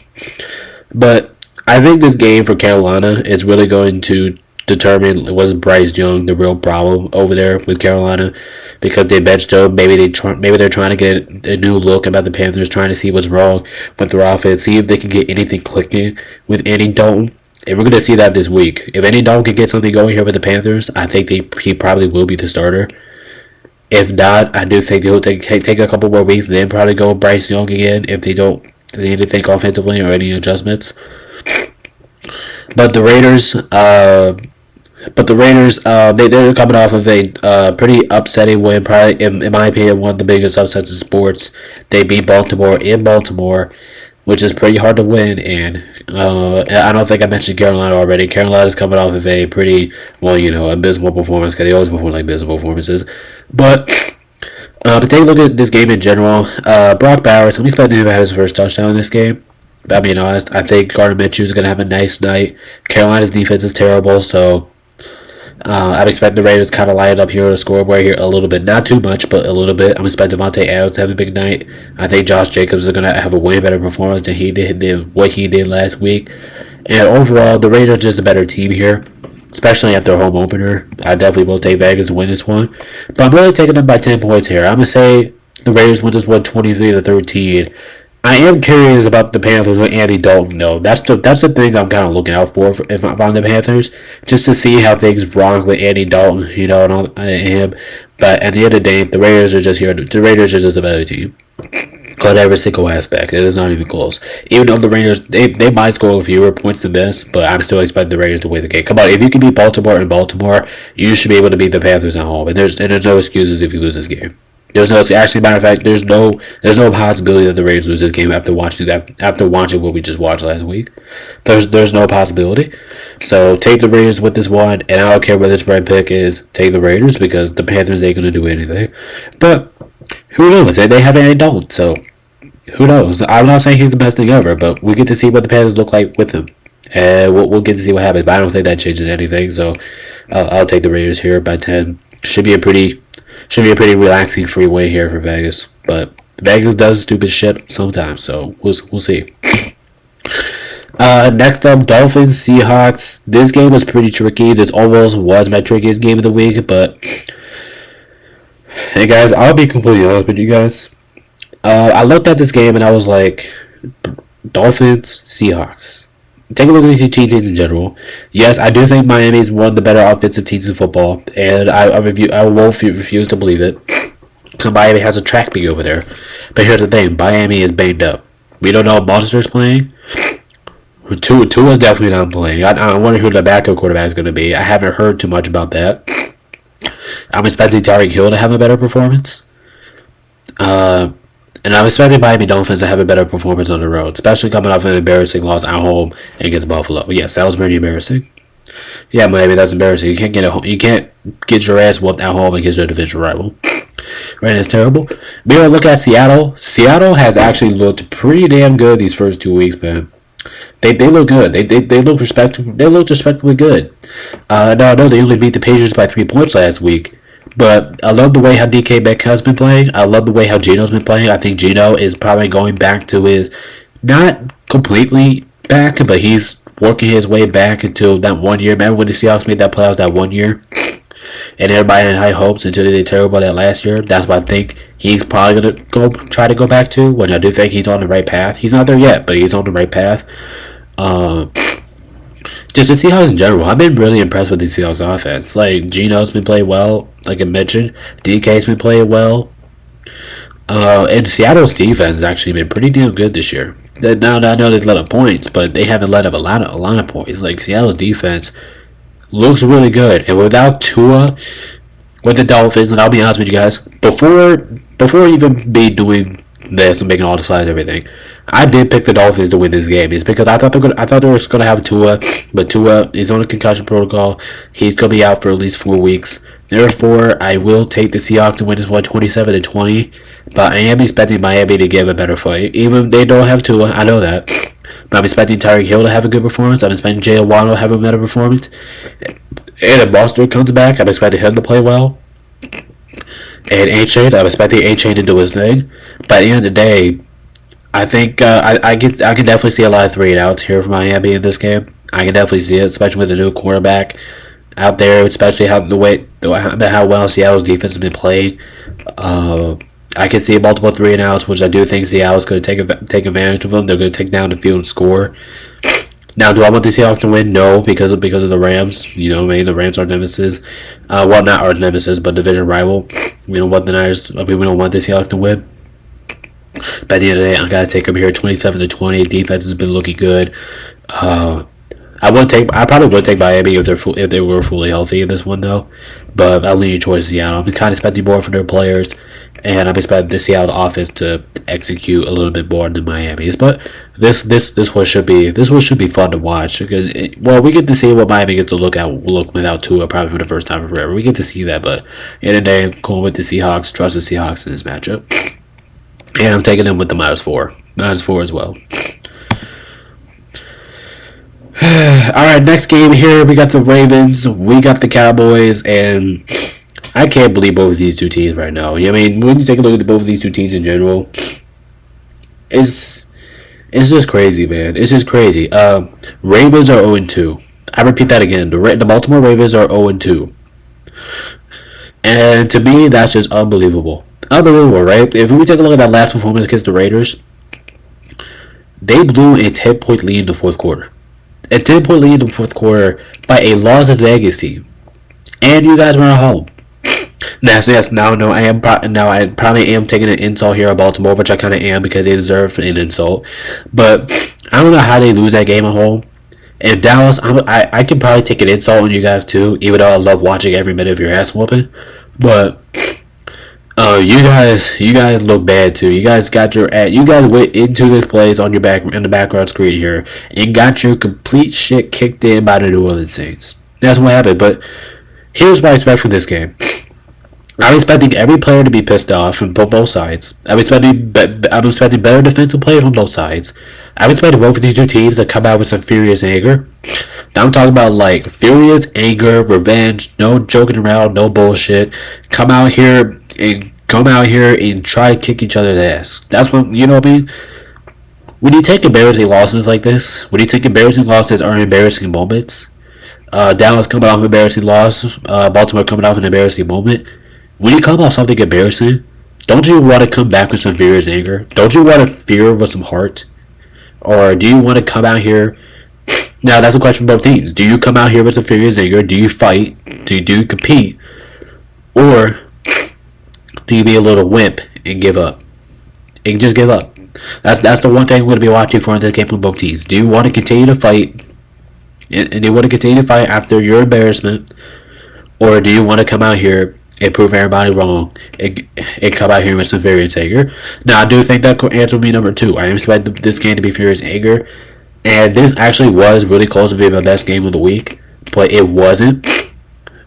But I think this game for Carolina is really going to determine, was Bryce Young the real problem over there with Carolina, because they benched him. Maybe they're trying to get a new look about the Panthers, trying to see what's wrong with their offense, see if they can get anything clicking with Andy Dalton. And we're going to see that this week. If Andy Dalton can get something going here with the Panthers, I think he probably will be the starter. If not, I do think he'll take a couple more weeks, then probably go Bryce Young again if they don't see anything offensively or any adjustments. But the Raiders, they're coming off of a pretty upsetting win, probably in my opinion one of the biggest upsets in sports. They beat Baltimore in Baltimore, which is pretty hard to win. And I don't think I mentioned Carolina already. Carolina's coming off of a pretty abysmal performance, because they always perform like abysmal performances. But take a look at this game in general. Brock Bowers, I'm expecting him to have his first touchdown in this game. But I'm being honest, I think Gardner Minshew is going to have a nice night. Carolina's defense is terrible, so I'm expecting the Raiders kind of line up here on the scoreboard here a little bit. Not too much, but a little bit. I'm expecting Devontae Adams to have a big night. I think Josh Jacobs is going to have a way better performance than what he did last week. And overall, the Raiders are just a better team here, especially at their home opener. I definitely will take Vegas to win this one. But I'm really taking them by 10 points here. I'm going to say the Raiders win this one 23-13. I am curious about the Panthers with Andy Dalton, though. That's the thing I'm kind of looking out for if I'm the Panthers, just to see how things wrong with Andy Dalton, and him. But at the end of the day, the Raiders are just here. The Raiders are just a better team on every single aspect. It is not even close. Even though the Raiders, they might score fewer points than this, but I'm still expecting the Raiders to win the game. Come on, if you can beat Baltimore in Baltimore, you should be able to beat the Panthers at home. And there's no excuses if you lose this game. Matter of fact, there's no possibility that the Raiders lose this game after watching what we just watched last week. There's no possibility. So take the Raiders with this one, and I don't care whether the spread pick is, take the Raiders, because the Panthers ain't gonna do anything. But who knows? They have Andy Dalton, so who knows? I'm not saying he's the best thing ever, but we get to see what the Panthers look like with him, and we'll get to see what happens. But I don't think that changes anything. So I'll take the Raiders here by 10. Should be a pretty relaxing free win here for Vegas. But Vegas does stupid shit sometimes, so we'll see. Next up, Dolphins, Seahawks. This game was pretty tricky. This almost was my trickiest game of the week, but hey guys, I'll be completely honest with you guys. I looked at this game and I was like, Dolphins, Seahawks. Take a look at these two teams in general. Yes, I do think Miami is one of the better offensive teams in football, and I won't refuse to believe it. So Miami has a track meet over there. But here's the thing, Miami is banged up. We don't know if Monster's playing. Tua's definitely not playing. I wonder who the backup quarterback is going to be. I haven't heard too much about that. I'm expecting Tyreek Hill to have a better performance. And I'm expecting Miami Dolphins to have a better performance on the road, especially coming off an embarrassing loss at home against Buffalo. Yes, that was pretty embarrassing. Yeah, Miami, that's embarrassing. You can't get your ass whooped at home against your division rival. Right, that's terrible. We will look at Seattle. Seattle has actually looked pretty damn good these first 2 weeks, man. They look good. They look respectable. They look respectably good. Now I know they only beat the Patriots by 3 points last week. But I love the way how DK Metcalf's been playing. I love the way how Geno's been playing. I think Geno is probably going back to his, not completely back, but he's working his way back until that 1 year. Remember when the Seahawks made that playoffs that 1 year? And everybody had high hopes until they did terrible that last year. That's what I think he's probably going to try to go back to, which I do think he's on the right path. He's not there yet, but he's on the right path. just the Seahawks in general. I've been really impressed with the Seahawks offense. Like Geno's been playing well, like I mentioned. DK's been playing well. And Seattle's defense has actually been pretty damn good this year. Now I know they've let up points, but they haven't let up a lot of points. Like Seattle's defense looks really good, and without Tua, with the Dolphins, and I'll be honest with you guys, before even me doing this and making all the slides and everything, I did pick the Dolphins to win this game. It's because I thought they were going to have Tua, but Tua is on a concussion protocol. He's going to be out for at least 4 weeks. Therefore, I will take the Seahawks to win this one 27-20. But I am expecting Miami to give a better fight. Even if they don't have Tua, I know that. But I'm expecting Tyreek Hill to have a good performance. I'm expecting Jay Waddle to have a better performance. And if Boston comes back, I'm expecting him to play well. And A-Chain, I'm expecting A-Chain to do his thing. But at the end of the day, I think I can definitely see a lot of 3-and-outs here for Miami in this game. I can definitely see it, especially with the new quarterback out there, especially how well Seattle's defense has been playing. I can see multiple 3-and-outs, which I do think Seattle's going to take advantage of them. They're going to take down the field and score. Now, do I want the Seahawks to win? No, because of the Rams. You know, maybe the Rams are nemesis. Well, not our nemesis, but division rival. We don't want the Niners. We don't want the Seahawks to win. But at the end of the day, I gotta take them here, 27-20. Defense has been looking good. I probably would take Miami if they were fully healthy in this one though. But I'll lean towards Seattle. I'm kind of expecting more from their players, and I'm expecting the Seattle offense to execute a little bit more than Miami's. But this one should be fun to watch because we get to see what Miami gets to look without Tua probably for the first time forever. We get to see that, but in the day, I'm going with the Seahawks. Trust the Seahawks in this matchup, and I'm taking them with the -4 as well. Alright, next game here, we got the Ravens, we got the Cowboys, and I can't believe both of these two teams right now. I mean, when you take a look at both of these two teams in general, it's just crazy, man. It's just crazy. Ravens are 0-2. I repeat that again. The Baltimore Ravens are 0-2. And to me, that's just unbelievable. Unbelievable, right? If we take a look at that last performance against the Raiders, they blew a 10-point lead in the fourth quarter. A 10-point lead in the fourth quarter by a Las Vegas team, and you guys were at home. Now, I probably am taking an insult here at Baltimore, which I kind of am because they deserve an insult. But I don't know how they lose that game at home. And Dallas, I can probably take an insult on you guys too, even though I love watching every minute of your ass whooping. But you guys look bad too. You guys went into this place in the background screen here and got your complete shit kicked in by the New Orleans Saints. That's what happened. But here's what I expect from this game. I'm expecting every player to be pissed off from both sides. I'm expecting better defensive play from both sides. I'm expecting both of these two teams to come out with some furious anger. Now I'm talking about like furious anger, revenge, no joking around, no bullshit. Come out here and try to kick each other's ass. That's what, you know what I mean? When you take embarrassing losses like this, when you take embarrassing losses are embarrassing moments. Dallas coming off an embarrassing loss, Baltimore coming off an embarrassing moment. When you come off something embarrassing, don't you want to come back with some furious anger? Don't you want to fear with some heart? Or do you want to come out here? Now that's a question for both teams. Do you come out here with some furious anger? Do you fight? Do you compete? Or do you be a little wimp and give up? And just give up. That's the one thing we're going to be watching for in this game from both teams. Do you want to continue to fight? And do you want to continue to fight after your embarrassment? Or do you want to come out here and prove everybody wrong and come out here with some furious anger? Now, I do think that answer will be number 2. I expect this game to be furious anger. And this actually was really close to being my best game of the week. But it wasn't.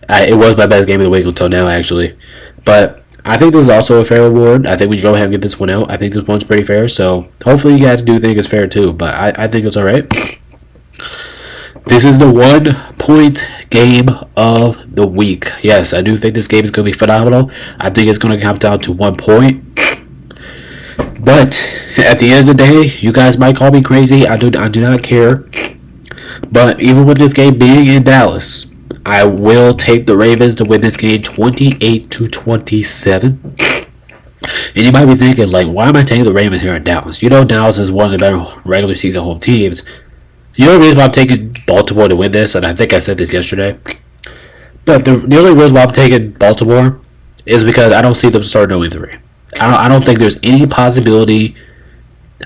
It was my best game of the week until now, actually. But I think this is also a fair award. I think we can go ahead and get this one out. I think this one's pretty fair. So hopefully you guys do think it's fair too. But I think it's alright. This is the 1 point game of the week. Yes, I do think this game is going to be phenomenal. I think it's going to come down to 1 point. But at the end of the day, you guys might call me crazy. I do not care. But even with this game being in Dallas, I will take the Ravens to win this game 28-27. And you might be thinking, like, why am I taking the Ravens here in Dallas? You know Dallas is one of the better regular season home teams. The only reason why I'm taking Baltimore to win this, and I think I said this yesterday, but the only reason why I'm taking Baltimore is because I don't see them starting 0-3. I don't think there's any possibility.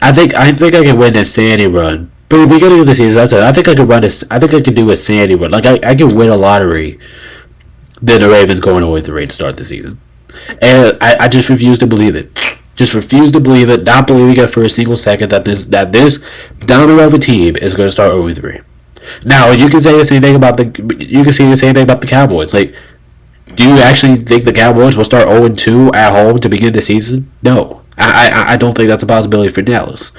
I think I can win this sanity run. But at the beginning of the season, I said I think I could run this. I think I could do a sanity run. Like I can win a lottery. Then the Ravens going 0-3 to start the season, and I just refuse to believe it. Just refuse to believe it. Not believing it for a single second that this dominant of a team is going to start 0-3. Now you can say the same thing about the Cowboys. Like, do you actually think the Cowboys will start 0-2 at home to begin the season? No, I don't think that's a possibility for Dallas.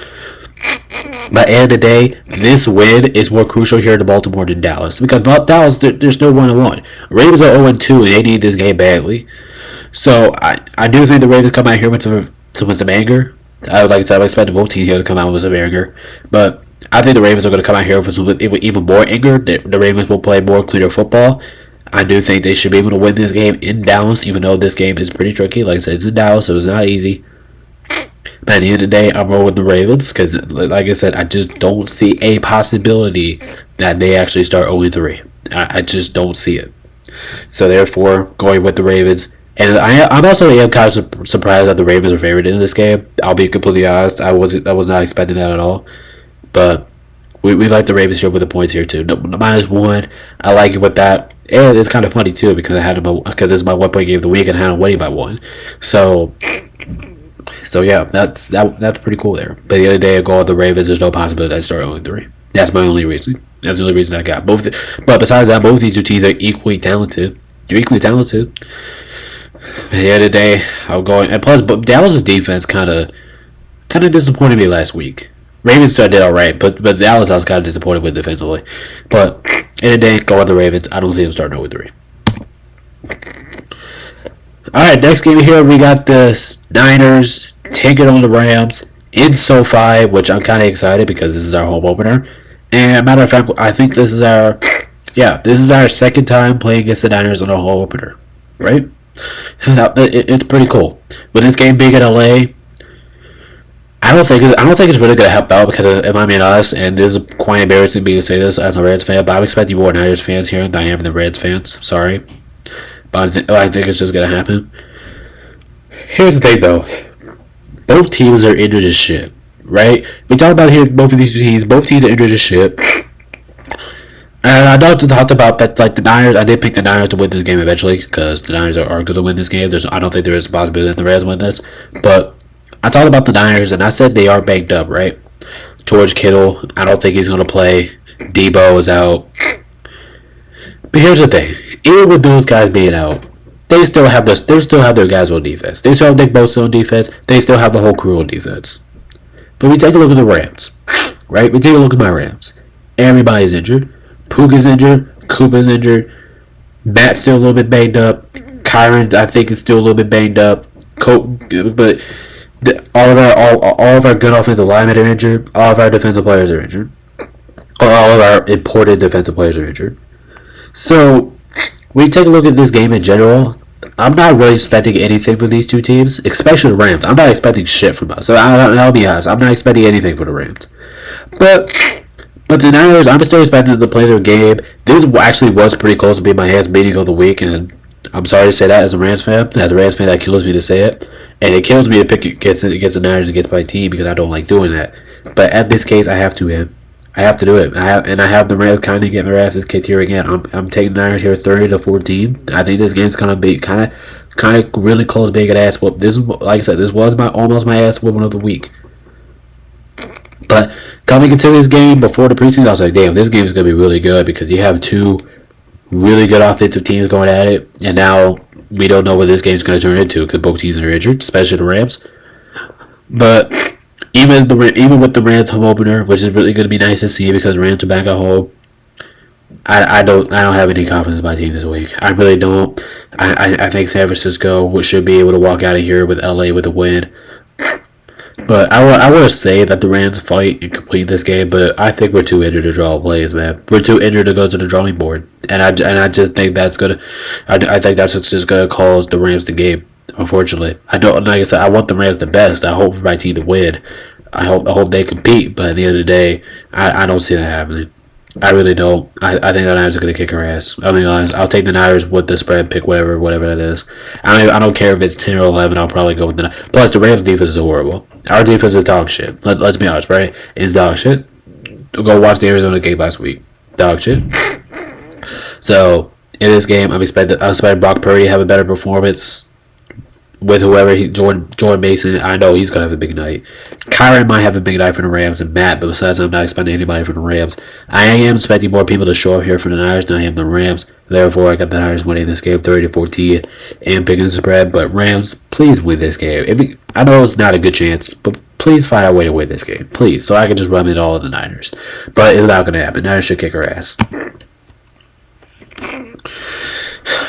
But at the end of the day, this win is more crucial here to Baltimore than Dallas. Because Dallas, there's no 1-1. Ravens are 0-2 and they need this game badly. So I do think the Ravens come out here with some anger. Like I said, I expect both teams here to come out with some anger. But I think the Ravens are going to come out here with even more anger. The Ravens will play more cleaner football. I do think they should be able to win this game in Dallas, even though this game is pretty tricky. Like I said, it's in Dallas, so it's not easy. But at the end of the day, I'm rolling with the Ravens because, like I said, I just don't see a possibility that they actually start 0-3. I just don't see it. So therefore, going with the Ravens. And I'm also kind of surprised that the Ravens are favored in this game. I'll be completely honest. I was not expecting that at all. But we like the Ravens here with the points here too. -1. I like it with that. And it's kind of funny too because because this is my 1 point game of the week and I had them winning by 1. So yeah, that's pretty cool there. But the other day, I go with the Ravens. There's no possibility I start 0-3. That's my only reason. That's the only reason I got both. But besides that, both these two teams are equally talented. They're equally talented. At the end of the day, I'm going. And plus, but Dallas' defense kind of disappointed me last week. Ravens did all right, but Dallas I was kind of disappointed with defensively. But in the day, go with the Ravens. I don't see them starting 0-3. Alright, next game here, we got the Niners taking on the Rams in SoFi, which I'm kind of excited because this is our home opener. And matter of fact, I think this is our second time playing against the Niners on a home opener, right? It's pretty cool. With this game being in LA, I don't think it's really going to help out because, if I'm being honest, and this is quite embarrassing me to say this as a Rams fan, but I'm expecting more Niners fans here than I am the Rams fans. Sorry. But I think it's just going to happen. Here's the thing, though. Both teams are injured as shit, right? We talk about here both of these teams. Both teams are injured as shit. And I know talked about that, like the Niners. I did pick the Niners to win this game eventually because the Niners are going to win this game. I don't think there is a possibility that the Rams win this. But I talked about the Niners, and I said they are banged up, right? George Kittle, I don't think he's going to play. Debo is out. But here's the thing. Even with those guys being out, they still have their guys on defense. They still have Nick Bosa on defense. They still have the whole crew on defense. But we take a look at the Rams, right? We take a look at my Rams. Everybody's injured. Puka's injured. Koopa's injured. Matt's still a little bit banged up. Kyron, I think, is still a little bit banged up. But all of our good offensive linemen are injured. All of our defensive players are injured. All of our important defensive players are injured. So, when you take a look at this game in general, I'm not really expecting anything from these two teams, especially the Rams. I'm not expecting shit from us. So I'll be honest, I'm not expecting anything from the Rams. But the Niners, I'm still expecting them to play their game. This actually was pretty close to being my hands meeting of the week, and I'm sorry to say that as a Rams fan. As a Rams fan, that kills me to say it. And it kills me to pick against the Niners against my team because I don't like doing that. But at this case, I have to, man. I have to do it. I have the Rams kind of getting their asses kicked here again. I'm taking the Niners here 30-14. I think this game's gonna be kind of really close, being an ass whoop. This is, like I said, this was almost my ass whooping of the week. But coming into this game before the preseason, I was like, damn, this game is gonna be really good because you have two really good offensive teams going at it, and now we don't know what this game's gonna turn into because both teams are injured, especially the Rams. But Even with the Rams home opener, which is really going to be nice to see because the Rams are back at home, I don't have any confidence in my team this week. I really don't. I think San Francisco should be able to walk out of here with LA with a win. But I want to say that the Rams fight and complete this game, but I think we're too injured to draw plays, man. We're too injured to go to the drawing board, and I just think that's gonna. I think that's what's just gonna cause the Rams the game. Unfortunately, I don't. Like I said, I want the Rams the best. I hope for my team to win. I hope they compete, but at the end of the day, I don't see that happening. I really don't. I think the Niners are going to kick her ass. I mean, honest, I'll take the Niners with the spread, pick whatever that is. I don't care if it's 10 or 11. I'll probably go with the Niners. Plus, the Rams' defense is horrible. Our defense is dog shit. Let's be honest, right? It's dog shit. Go watch the Arizona game last week. Dog shit. So, in this game, I'm expecting Brock Purdy to have a better performance with whoever Jordan Mason. I know he's gonna have a big night. Kyron might have a big night for the Rams and Matt, but besides, I'm not expecting anybody from the Rams. I am expecting more people to show up here for the Niners than I am the Rams. Therefore, I got the Niners winning this game 30-14 and picking the spread. But Rams, please win this game. I know it's not a good chance, but please find a way to win this game, please, so I can just run it all in the Niners. But it's not gonna happen. Niners should kick her ass.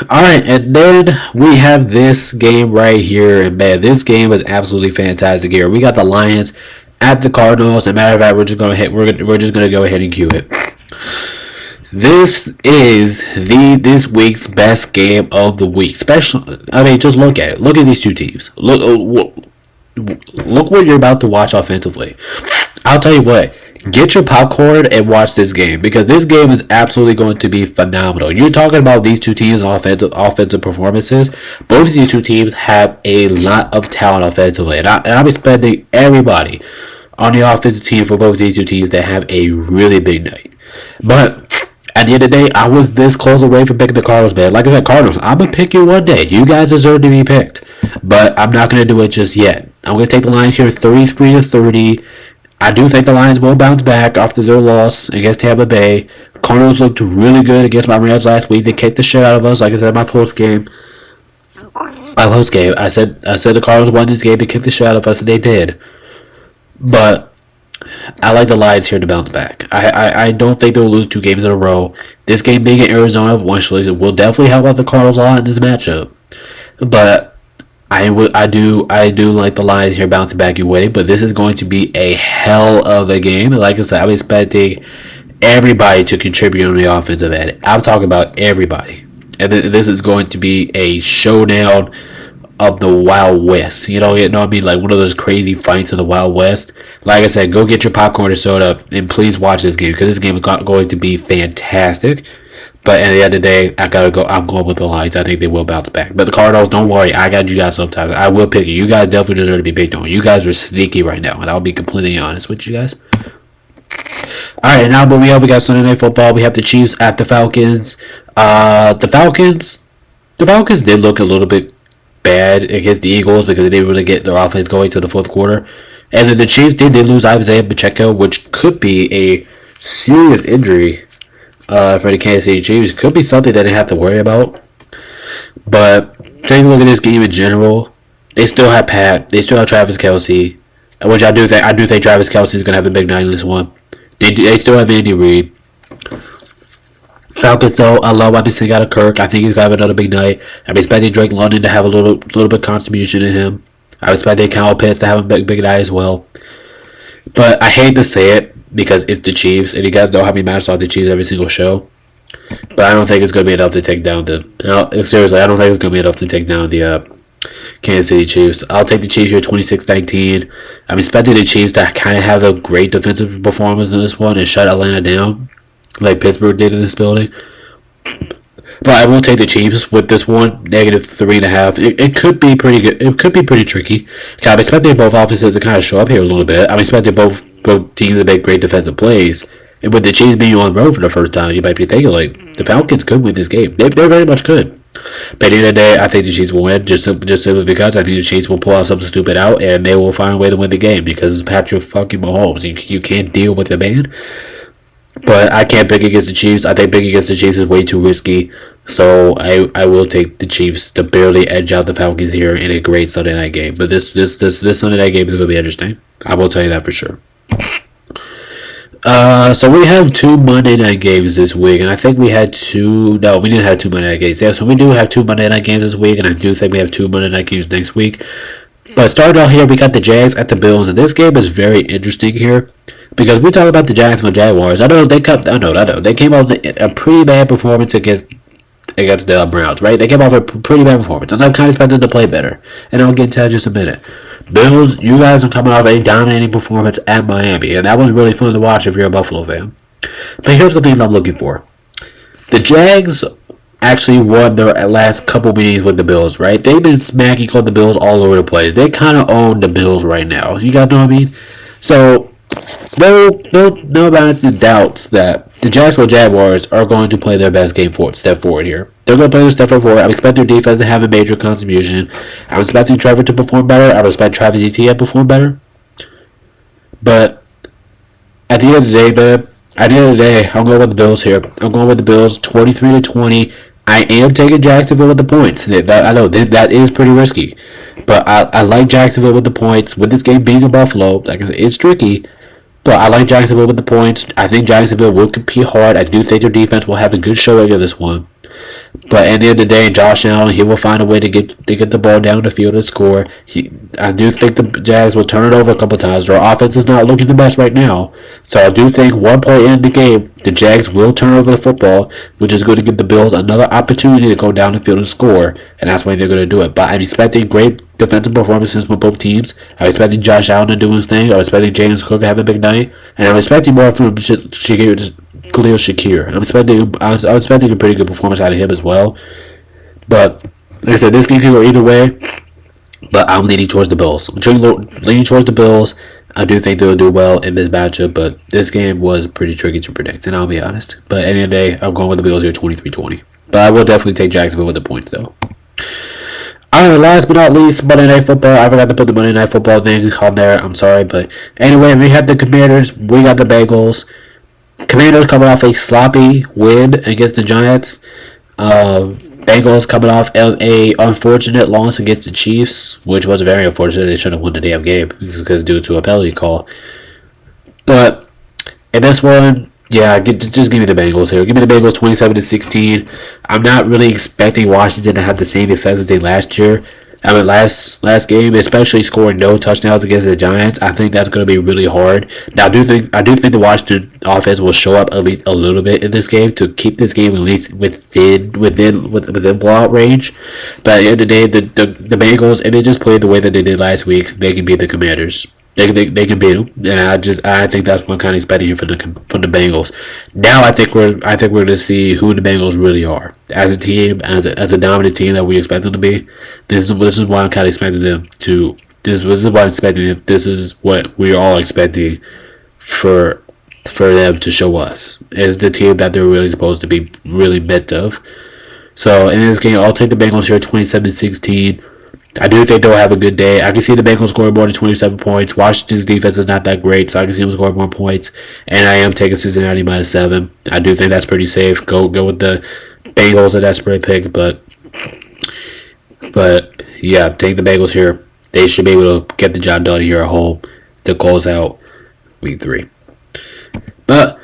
Alright, and then we have this game right here, and man, this game was absolutely fantastic here. We got the Lions at the Cardinals. As a matter of fact, we're just gonna go ahead and cue it. This is this week's best game of the week. Just look at it. Look at these two teams. Look what you're about to watch offensively. I'll tell you what. Get your popcorn and watch this game, because this game is absolutely going to be phenomenal. You're talking about these two teams' offensive performances. Both of these two teams have a lot of talent offensively, and I'm expecting everybody on the offensive team for both of these two teams to have a really big night. But at the end of the day, I was this close away from picking the Cardinals, man. Like I said, Cardinals, I'm going to pick you one day. You guys deserve to be picked. But I'm not going to do it just yet. I'm going to take the Lions here 33-30. I do think the Lions will bounce back after their loss against Tampa Bay. Cardinals looked really good against my Rams last week. They kicked the shit out of us, like I said in my post game. I said the Cardinals won this game. They kicked the shit out of us, and they did. But I like the Lions here to bounce back. I don't think they'll lose 2 games in a row. This game being in Arizona will definitely help out the Cardinals a lot in this matchup. But I do like the Lions here bouncing back and winning, but this is going to be a hell of a game. Like I said, I'm expecting everybody to contribute on the offensive end. I'm talking about everybody. And this is going to be a showdown of the Wild West. You know what I mean? Like one of those crazy fights of the Wild West. Like I said, go get your popcorn and soda and please watch this game, because this game is going to be fantastic. But at the end of the day, I'm going with the Lions. I think they will bounce back. But the Cardinals, don't worry. I got you guys sometimes. I will pick you. You guys definitely deserve to be picked on. You guys are sneaky right now, and I'll be completely honest with you guys. Alright, now moving on, we got Sunday Night Football. We have the Chiefs at the Falcons. The Falcons did look a little bit bad against the Eagles because they didn't really get their offense going to the fourth quarter. And then the Chiefs did loose Isaiah Pacheco, which could be a serious injury for the Kansas City Chiefs. Could be something that they have to worry about. But taking a look at this game in general, they still have Pat. They still have Travis Kelce, which I do think Travis Kelce is going to have a big night in this one. They still have Andy Reid. Falcons, though, I love what I'm seeing out of Kirk. I think he's going to have another big night. I'm expecting Drake London to have a little bit of contribution in him. I'm expecting Kyle Pitts to have a big night as well. But I hate to say it, because it's the Chiefs, and you guys know how many matches on the Chiefs every single show. But I don't think it's going to be enough to take down seriously, I don't think it's going to be enough to take down the Kansas City Chiefs. I'll take the Chiefs here 26-19. I'm expecting the Chiefs to kind of have a great defensive performance in this one and shut Atlanta down, like Pittsburgh did in this building. But I will take the Chiefs with this one, -3.5. It could be pretty good. It could be pretty tricky. I'm expecting both offenses to kind of show up here a little bit. I'm expecting both teams to make great defensive plays. And with the Chiefs being on the road for the first time, you might be thinking, like, the Falcons could win this game. They very much could. But at the end of the day, I think the Chiefs will win, just simply because I think the Chiefs will pull out something stupid out, and they will find a way to win the game, because it's Patrick fucking Mahomes. You can't deal with the man. But I can't pick against the Chiefs. I think picking against the Chiefs is way too risky. So I will take the Chiefs to barely edge out the Falcons here in a great Sunday night game. But this Sunday night game is going to be interesting. I will tell you that for sure. So we have 2 Monday night games this week, and I think we had 2. No, we didn't have 2 Monday night games. Yeah, so we do have 2 Monday night games this week, and I do think we have 2 Monday night games next week. But starting out here, we got the Jags at the Bills, and this game is very interesting here. Because we talk about the Jacksonville Jaguars. I know. They came off a pretty bad performance against the Browns, right? They came off a pretty bad performance. And I'm kind of expecting them to play better. And I'll get into that in just a minute. Bills, you guys are coming off a dominating performance at Miami, and that was really fun to watch if you're a Buffalo fan. But here's the thing I'm looking for. The Jags actually won their last couple meetings with the Bills, right? They've been smacking on the Bills all over the place. They kind of own the Bills right now. You guys know what I mean? So, no balance in doubts that the Jacksonville Jaguars are going to play their best game step forward here. They're going to play their step forward. I expect their defense to have a major contribution. I'm expecting Trevor to perform better. I expect Travis Etienne to perform better. But at the end of the day, man, I'm going with the Bills here. I'm going with the Bills 23-20. I am taking Jacksonville with the points. I know that is pretty risky. But I like Jacksonville with the points. With this game being in Buffalo, like I said, it's tricky. But I like Jacksonville with the points. I think Jacksonville will compete hard. I do think their defense will have a good showing in this one. But at the end of the day, Josh Allen, he will find a way to get the ball down the field and score. I do think the Jags will turn it over a couple times. Their offense is not looking the best right now. So I do think 1 point in the game, the Jags will turn over the football, which is going to give the Bills another opportunity to go down the field and score. And that's why they're going to do it. But I'm expecting great defensive performances from both teams. I'm expecting Josh Allen to do his thing. I'm expecting James Cook to have a big night. And I'm expecting more from Khalil Shakir. I'm expecting a pretty good performance out of him as well. But like I said, this game can go either way. But I'm leaning towards the Bills. Leaning towards the Bills. I do think they'll do well in this matchup, but this game was pretty tricky to predict, and I'll be honest. But at the end of the day, I'm going with the Bills here 23-20. But I will definitely take Jacksonville with the points, though. Alright, last but not least, Monday Night Football. I forgot to put the Monday Night Football thing on there. I'm sorry, but anyway, we have the Commanders. We got the Bengals. Commanders coming off a sloppy win against the Giants. Bengals coming off a unfortunate loss against the Chiefs, which was very unfortunate. They should have won the damn game because due to a penalty call. But in this one, yeah, just give me the Bengals here. Give me the Bengals 27-16. I'm not really expecting Washington to have the same success as they last year. I mean, last game, especially scoring no touchdowns against the Giants, I think that's going to be really hard. Now, I do think the Washington offense will show up at least a little bit in this game to keep this game at least within blowout range. But at the end of the day, the Bengals, and they just played the way that they did last week, they can beat the Commanders. They can beat them, and I think that's what I'm kind of expecting here from the Bengals. Now I think we're going to see who the Bengals really are as a team, as a dominant team that we expect them to be. This is why I'm kind of expecting them to. This is why I'm expecting them. This is what we're all expecting for them to show us is the team that they're really supposed to be really meant of. So in this game, I'll take the Bengals here 27-16. I do think they'll have a good day. I can see the Bengals scoring more than 27 points. Washington's defense is not that great, so I can see them scoring more points. And I am taking Cincinnati -7. I do think that's pretty safe. Go with the Bengals, a desperate pick, but yeah, take the Bengals here. They should be able to get the job done here at home to close out Week 3. But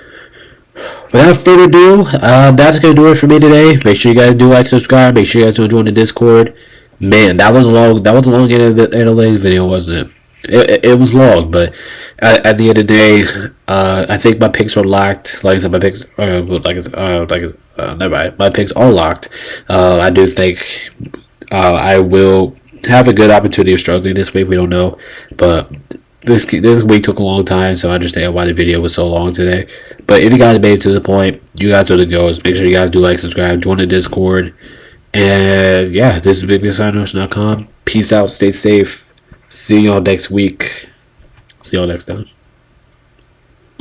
without further ado, that's going to do it for me today. Make sure you guys do like, subscribe. Make sure you guys do join the Discord. Man, that was a long analytics video, wasn't it? It was long, but at the end of the day, I think my picks are locked. Like I said, my picks never mind. My picks are locked. I do think I will have a good opportunity of struggling this week. We don't know, but this week took a long time, so I understand why the video was so long today. But if you guys made it to the point, you guys are the goals. Make sure you guys do like, subscribe, join the Discord. And yeah, this is BigBigSigners.com. Peace out, stay safe. See y'all next week. See y'all next time.